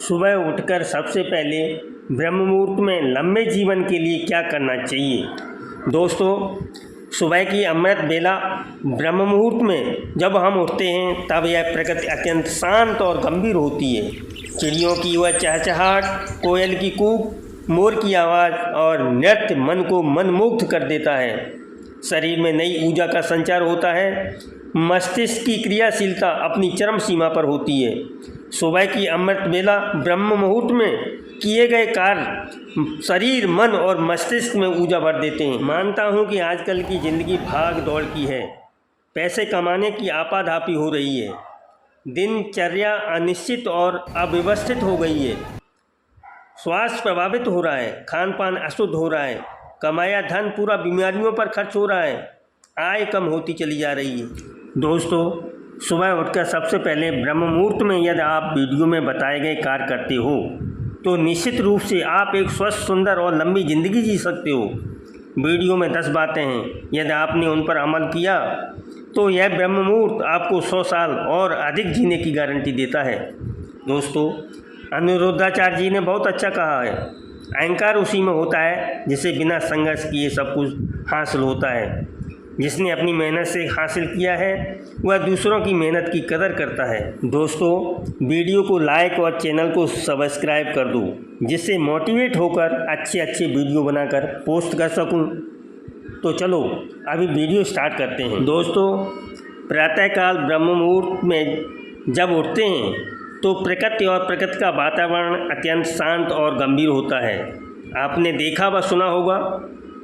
सुबह उठकर सबसे पहले ब्रह्म मुहूर्त में लंबे जीवन के लिए क्या करना चाहिए। दोस्तों, सुबह की अमृत बेला ब्रह्म मुहूर्त में जब हम उठते हैं तब यह प्रकृति अत्यंत शांत और गंभीर होती है। चिड़ियों की वह चहचहाट, कोयल की कूक, मोर की आवाज़ और नृत्य मन को मनमुग्ध कर देता है। शरीर में नई ऊर्जा का संचार होता है। मस्तिष्क की क्रियाशीलता अपनी चरम सीमा पर होती है। सुबह की अमृत बेला ब्रह्म मुहूर्त में किए गए कार्य शरीर, मन और मस्तिष्क में ऊर्जा भर देते हैं। मानता हूँ कि आजकल की ज़िंदगी भाग दौड़ की है। पैसे कमाने की आपाधापी हो रही है। दिनचर्या अनिश्चित और अव्यवस्थित हो गई है। स्वास्थ्य प्रभावित हो रहा है, खान पान अशुद्ध हो रहा है, कमाया धन पूरा बीमारियों पर खर्च हो रहा है, आय कम होती चली जा रही है। दोस्तों, सुबह उठकर सबसे पहले ब्रह्म मुहूर्त में यदि आप वीडियो में बताए गए कार्य करते हो तो निश्चित रूप से आप एक स्वस्थ, सुंदर और लंबी ज़िंदगी जी सकते हो। वीडियो में 10 बातें हैं, यदि आपने उन पर अमल किया तो यह ब्रह्म मुहूर्त आपको 100 साल और अधिक जीने की गारंटी देता है। दोस्तों, अनिरुद्धाचार्य जी ने बहुत अच्छा कहा है, अहंकार उसी में होता है जिसे बिना संघर्ष किए सब कुछ हासिल होता है। जिसने अपनी मेहनत से हासिल किया है वह दूसरों की मेहनत की कदर करता है। दोस्तों, वीडियो को लाइक और चैनल को सब्सक्राइब कर दो, जिससे मोटिवेट होकर अच्छे वीडियो बनाकर पोस्ट कर सकूं। तो चलो अभी वीडियो स्टार्ट करते हैं। दोस्तों, प्रातःकाल ब्रह्म मुहूर्त में जब उठते हैं तो प्रकृति और प्रकृति का वातावरण अत्यंत शांत और गंभीर होता है। आपने देखा व सुना होगा,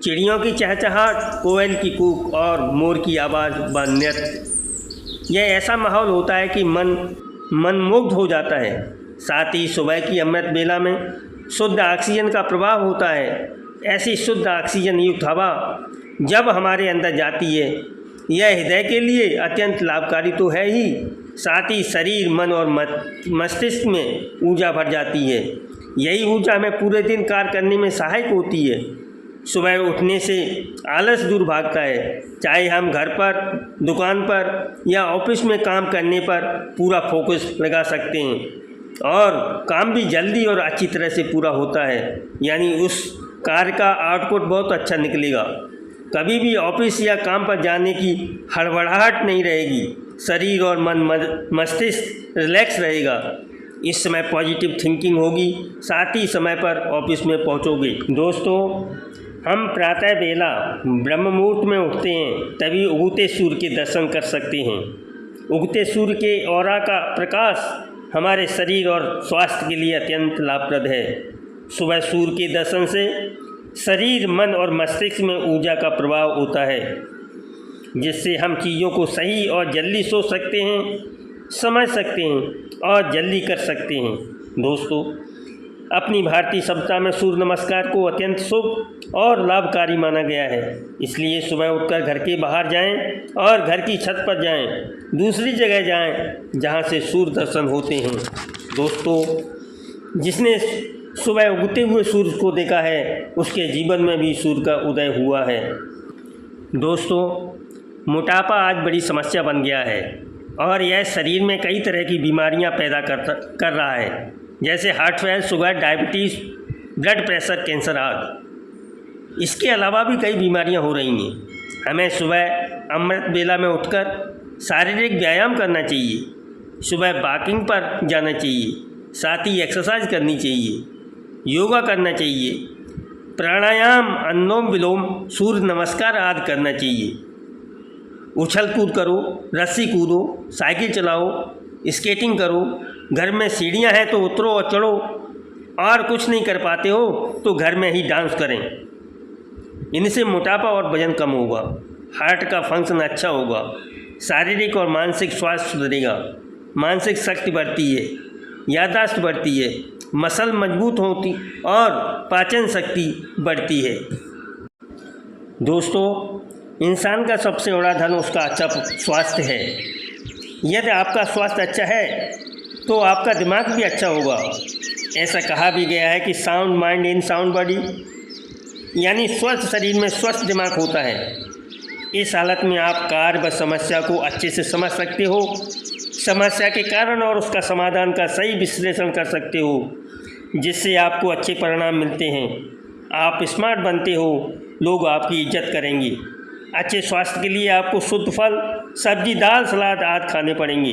चिड़ियों की चहचहाट, कोयल की कूक और मोर की आवाज़ व नृत्य। यह ऐसा माहौल होता है कि मन मनमुग्ध हो जाता है। साथ ही सुबह की अमृत बेला में शुद्ध ऑक्सीजन का प्रभाव होता है। ऐसी शुद्ध ऑक्सीजन युक्त हवा जब हमारे अंदर जाती है, यह हृदय के लिए अत्यंत लाभकारी तो है ही, साथ ही शरीर, मन और मस्तिष्क में ऊर्जा भर जाती है। यही ऊर्जा हमें पूरे दिन कार्य करने में सहायक होती है। सुबह उठने से आलस दूर भागता है। चाहे हम घर पर, दुकान पर या ऑफिस में काम करने पर पूरा फोकस लगा सकते हैं और काम भी जल्दी और अच्छी तरह से पूरा होता है, यानी उस कार्य का आउटपुट बहुत अच्छा निकलेगा। कभी भी ऑफिस या काम पर जाने की हड़बड़ाहट नहीं रहेगी। शरीर और मन मस्तिष्क रिलैक्स रहेगा। इस समय पॉजिटिव थिंकिंग होगी, साथ ही समय पर ऑफिस में पहुंचोगे। दोस्तों, हम प्रातः बेला ब्रह्म मुहूर्त में उठते हैं तभी उगते सूर्य के दर्शन कर सकते हैं। उगते सूर्य के ऑरा का प्रकाश हमारे शरीर और स्वास्थ्य के लिए अत्यंत लाभप्रद है। सुबह सूर्य के दर्शन से शरीर, मन और मस्तिष्क में ऊर्जा का प्रभाव होता है, जिससे हम चीज़ों को सही और जल्दी सोच सकते हैं, समझ सकते हैं और जल्दी कर सकते हैं। दोस्तों, अपनी भारतीय सभ्यता में सूर्य नमस्कार को अत्यंत शुभ और लाभकारी माना गया है। इसलिए सुबह उठकर घर के बाहर जाएं और घर की छत पर जाएं, दूसरी जगह जाएं जहां से सूर्य दर्शन होते हैं। दोस्तों, जिसने सुबह उगते हुए सूर्य को देखा है उसके जीवन में भी सूर्य का उदय हुआ है। दोस्तों, मोटापा आज बड़ी समस्या बन गया है और यह शरीर में कई तरह की बीमारियां पैदा कर रहा है, जैसे heart fail, sugar, diabetes, blood pressure, cancer आदि। इसके अलावा भी कई बीमारियां हो रही हैं। हमें सुबह अमृत बेला में उठकर शारीरिक व्यायाम करना चाहिए, सुबह वॉकिंग पर जाना चाहिए, साथ ही एक्सरसाइज करनी चाहिए, योगा करना चाहिए, प्राणायाम, अनुलोम विलोम, सूर्य नमस्कार आदि करना चाहिए। उछल कूद करो, रस्सी कूदो, साइकिल चलाओ, स्केटिंग करो, घर में सीढ़ियाँ हैं तो उतरो और चढ़ो, और कुछ नहीं कर पाते हो तो घर में ही डांस करें। इनसे मोटापा और वजन कम होगा, हार्ट का फंक्शन अच्छा होगा, शारीरिक और मानसिक स्वास्थ्य सुधरेगा, मानसिक शक्ति बढ़ती है, याददाश्त बढ़ती है, मसल मजबूत होती और पाचन शक्ति बढ़ती है। दोस्तों, इंसान का सबसे बड़ा धन उसका अच्छा स्वास्थ्य है। यदि आपका स्वास्थ्य अच्छा है तो आपका दिमाग भी अच्छा होगा। ऐसा कहा भी गया है कि sound mind in sound body, यानी स्वस्थ शरीर में स्वस्थ दिमाग होता है। इस हालत में आप कार्य व समस्या को अच्छे से समझ सकते हो, समस्या के कारण और उसका समाधान का सही विश्लेषण कर सकते हो, जिससे आपको अच्छे परिणाम मिलते हैं। आप स्मार्ट बनते हो, लोग आपकी इज्जत करेंगे। अच्छे स्वास्थ्य के लिए आपको शुद्ध फल, सब्जी, दाल, सलाद आदि खाने पड़ेंगे।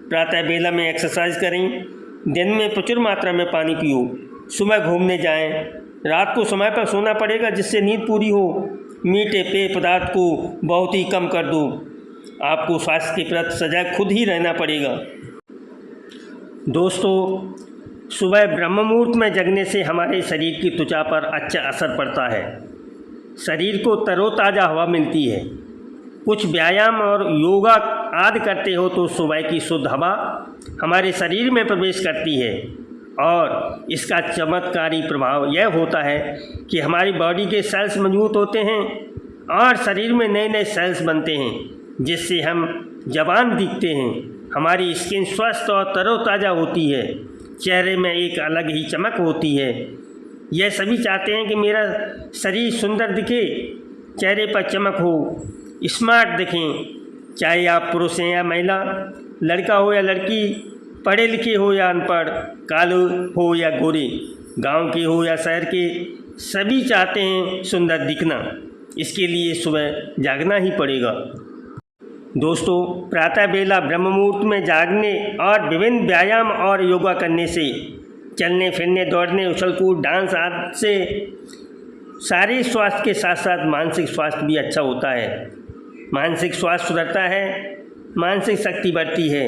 प्रातः बेला में एक्सरसाइज करें, दिन में प्रचुर मात्रा में पानी पियो, सुबह घूमने जाएं, रात को समय पर सोना पड़ेगा जिससे नींद पूरी हो। मीठे पेय पदार्थ को बहुत ही कम कर दो। आपको स्वास्थ्य के प्रति सजग खुद ही रहना पड़ेगा। दोस्तों, सुबह ब्रह्म मुहूर्त में जगने से हमारे शरीर की त्वचा पर अच्छा असर पड़ता है। शरीर को तरोताज़ा हवा मिलती है। कुछ व्यायाम और योगा आदि करते हो तो सुबह की शुद्ध हवा हमारे शरीर में प्रवेश करती है और इसका चमत्कारी प्रभाव यह होता है कि हमारी बॉडी के सेल्स मजबूत होते हैं और शरीर में नए नए सेल्स बनते हैं, जिससे हम जवान दिखते हैं। हमारी स्किन स्वस्थ और तरोताज़ा होती है। चेहरे में एक अलग ही चमक होती है। यह सभी चाहते हैं कि मेरा शरीर सुंदर दिखे, चेहरे पर चमक हो, स्मार्ट दिखें। चाहे आप पुरुष हैं या महिला, लड़का हो या लड़की, पढ़े लिखे हो या अनपढ़, काले हो या गोरे, गांव के हो या शहर के, सभी चाहते हैं सुंदर दिखना। इसके लिए सुबह जागना ही पड़ेगा। दोस्तों, प्रातः बेला ब्रह्म मुहूर्त में जागने और विभिन्न व्यायाम और योगा करने से, चलने फिरने, दौड़ने, उछल कूद, डांस आदि से शारीरिक स्वास्थ्य के साथ साथ मानसिक स्वास्थ्य भी अच्छा होता है। मानसिक स्वास्थ्य सुधरता है, मानसिक शक्ति बढ़ती है,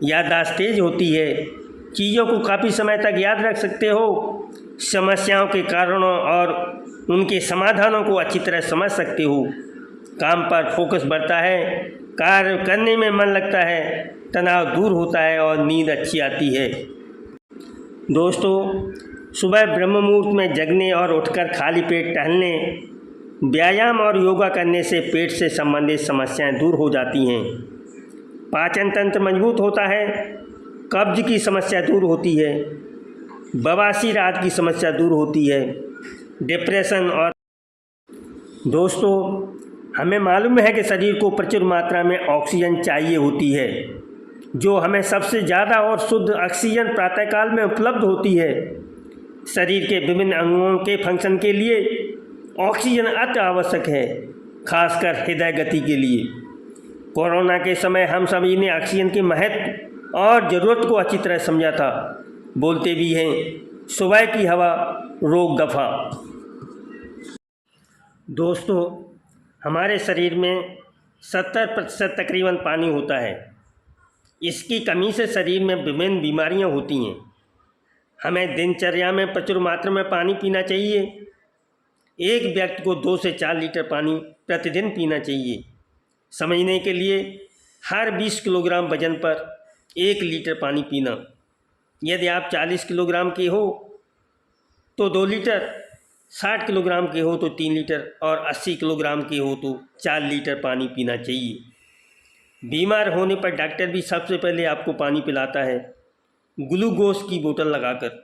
याददाश्त तेज होती है, चीज़ों को काफ़ी समय तक याद रख सकते हो, समस्याओं के कारणों और उनके समाधानों को अच्छी तरह समझ सकते हो, काम पर फोकस बढ़ता है, कार्य करने में मन लगता है, तनाव दूर होता है और नींद अच्छी आती है। दोस्तों, सुबह ब्रह्म मुहूर्त में जगने और उठकर खाली पेट टहलने, व्यायाम और योगा करने से पेट से संबंधित समस्याएं दूर हो जाती हैं। पाचन तंत्र मजबूत होता है, कब्ज की समस्या दूर होती है, बवासीर आदि की समस्या दूर होती है, डिप्रेशन और दोस्तों, हमें मालूम है कि शरीर को प्रचुर मात्रा में ऑक्सीजन चाहिए होती है, जो हमें सबसे ज़्यादा और शुद्ध ऑक्सीजन प्रातःकाल में उपलब्ध होती है। शरीर के विभिन्न अंगों के फंक्शन के लिए ऑक्सीजन अति आवश्यक है, खासकर हृदय गति के लिए। कोरोना के समय हम सभी ने ऑक्सीजन के महत्व और ज़रूरत को अच्छी तरह समझा था। बोलते भी हैं, सुबह की हवा रोग दफा। दोस्तों, हमारे शरीर में 70% तकरीबन पानी होता है। इसकी कमी से शरीर में विभिन्न बीमारियां होती हैं। हमें दिनचर्या में प्रचुर मात्रा में पानी पीना चाहिए। एक व्यक्ति को 2 से 4 लीटर पानी प्रतिदिन पीना चाहिए। समझने के लिए, हर 20 किलोग्राम वजन पर 1 लीटर पानी पीना। यदि आप 40 किलोग्राम के हो तो 2 लीटर, 60 किलोग्राम के हो तो 3 लीटर और 80 किलोग्राम के हो तो 4 लीटर पानी पीना चाहिए। बीमार होने पर डॉक्टर भी सबसे पहले आपको पानी पिलाता है, ग्लूकोज की बोतल लगाकर।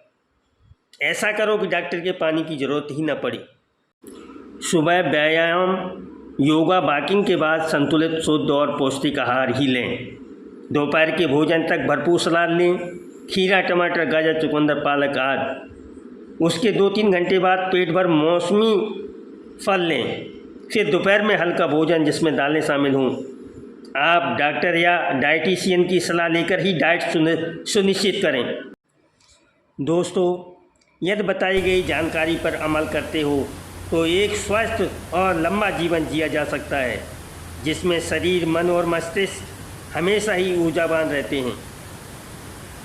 ऐसा करो कि डॉक्टर के पानी की ज़रूरत ही न पड़े। सुबह व्यायाम, योगा, वॉकिंग के बाद संतुलित, शुद्ध और पौष्टिक आहार ही लें। दोपहर के भोजन तक भरपूर सलाद लें, खीरा, टमाटर, गाजर, चुकंदर, पालक आदि। उसके 2-3 घंटे बाद पेट भर मौसमी फल लें। फिर दोपहर में हल्का भोजन जिसमें दालें शामिल हों। आप डॉक्टर या डाइटिशियन की सलाह लेकर ही डाइट सुनिश्चित करें। दोस्तों, यदि बताई गई जानकारी पर अमल करते हो तो एक स्वस्थ और लंबा जीवन जिया जा सकता है, जिसमें शरीर, मन और मस्तिष्क हमेशा ही ऊर्जावान रहते हैं।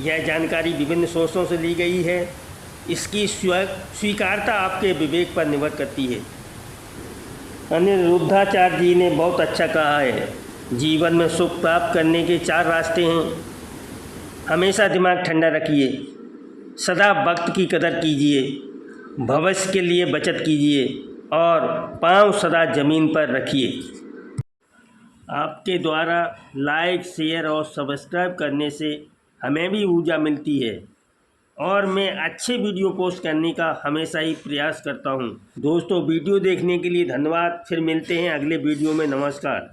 यह जानकारी विभिन्न सोर्सों से ली गई है। इसकी स्वीकारता आपके विवेक पर निर्भर करती है। अनिरुद्धाचार्य जी ने बहुत अच्छा कहा है, जीवन में सुख प्राप्त करने के 4 रास्ते हैं। हमेशा दिमाग ठंडा रखिए, सदा वक्त की कदर कीजिए, भविष्य के लिए बचत कीजिए और पांव सदा ज़मीन पर रखिए। आपके द्वारा लाइक, शेयर और सब्सक्राइब करने से हमें भी ऊर्जा मिलती है और मैं अच्छे वीडियो पोस्ट करने का हमेशा ही प्रयास करता हूं। दोस्तों, वीडियो देखने के लिए धन्यवाद। फिर मिलते हैं अगले वीडियो में। नमस्कार।